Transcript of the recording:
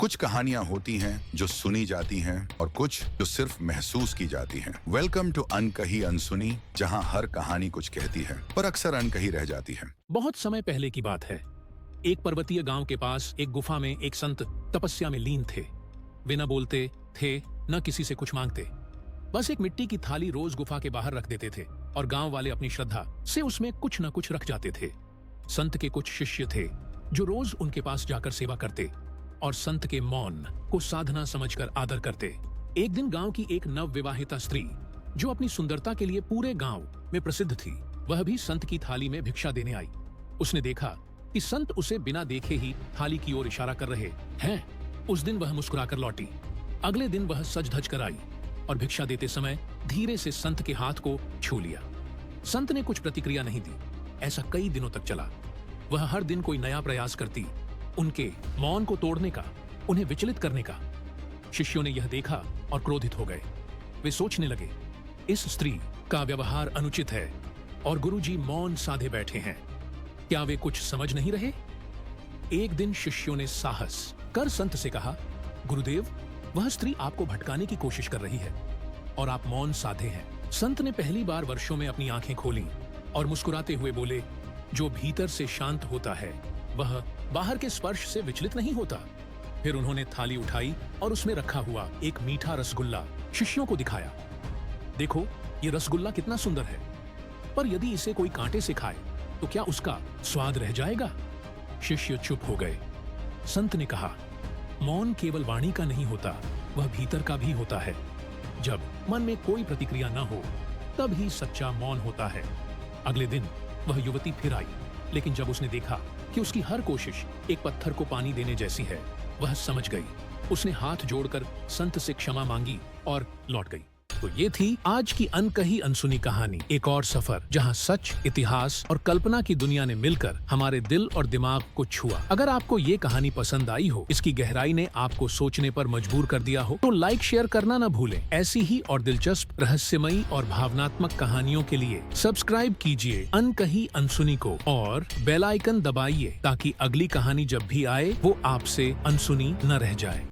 कुछ कहानियां होती हैं जो सुनी जाती हैं और कुछ जो सिर्फ महसूस की जाती हैं। वेलकम टू अनकही अनसुनी, जहां हर कहानी कुछ कहती है पर अक्सर अनकही रह जाती है। बहुत समय पहले की बात है। एक पर्वतीय गांव के पास एक गुफा में एक संत तपस्या में लीन थे। वे न बोलते थे न किसी से कुछ मांगते। बस एक मिट्टी की थाली रोज गुफा के बाहर रख देते थे और गांव वाले अपनी श्रद्धा से उसमें कुछ न कुछ रख जाते थे। संत के कुछ शिष्य थे जो रोज उनके पास जाकर सेवा करते और संत के मौन को साधना समझकर आदर करते। एक दिन गांव की एक नवविवाहिता स्त्री जो अपनी सुंदरता के लिए पूरे गांव में प्रसिद्ध थी, वह भी संत की थाली में भिक्षा देने आई। उसने देखा कि संत उसे बिना देखे ही थाली की ओर इशारा कर रहे हैं। उस दिन वह मुस्कुराकर लौटी। अगले दिन वह सज धज कर आई और भिक्षा देते समय धीरे से संत के हाथ को छू लिया। संत ने कुछ प्रतिक्रिया नहीं दी। ऐसा कई दिनों तक चला। वह हर दिन कोई नया प्रयास करती, उनके मौन को तोड़ने का, उन्हें विचलित करने का। शिष्यों ने यह देखा और क्रोधित हो गए। वे सोचने लगे, इस स्त्री का व्यवहार अनुचित है और गुरुजी मौन साधे बैठे हैं। क्या वे कुछ समझ नहीं रहे? एक दिन शिष्यों ने साहस कर संत से कहा, गुरुदेव, वह स्त्री आपको भटकाने की कोशिश कर रही है और आप मौन साधे हैं। संत ने पहली बार वर्षों में अपनी आंखें खोली और मुस्कुराते हुए बोले, जो भीतर से शांत होता है वह बाहर के स्पर्श से विचलित नहीं होता। फिर उन्होंने थाली उठाई और उसमें रखा हुआ एक मीठा रसगुल्ला शिष्यों को दिखाया। देखो, ये रसगुल्ला कितना सुंदर है, पर यदि इसे कोई कांटे से खाए तो क्या उसका स्वाद रह जाएगा? शिष्य चुप हो गए। संत ने कहा, मौन केवल वाणी का नहीं होता, वह भीतर का भी होता है। जब मन में कोई प्रतिक्रिया न हो तब ही सच्चा मौन होता है। अगले दिन वह युवती फिर आई, लेकिन जब उसने देखा कि उसकी हर कोशिश एक पत्थर को पानी देने जैसी है, वह समझ गई। उसने हाथ जोड़कर संत से क्षमा मांगी और लौट गई। तो ये थी आज की अनकही अनसुनी कहानी। एक और सफर जहां सच, इतिहास और कल्पना की दुनिया ने मिलकर हमारे दिल और दिमाग को छुआ। अगर आपको ये कहानी पसंद आई हो, इसकी गहराई ने आपको सोचने पर मजबूर कर दिया हो, तो लाइक शेयर करना न भूलें। ऐसी ही और दिलचस्प, रहस्यमयी और भावनात्मक कहानियों के लिए सब्सक्राइब कीजिए अनकही अनसुनी को और बेल आइकन दबाइए ताकि अगली कहानी जब भी आए वो आपसे अनसुनी न रह जाए।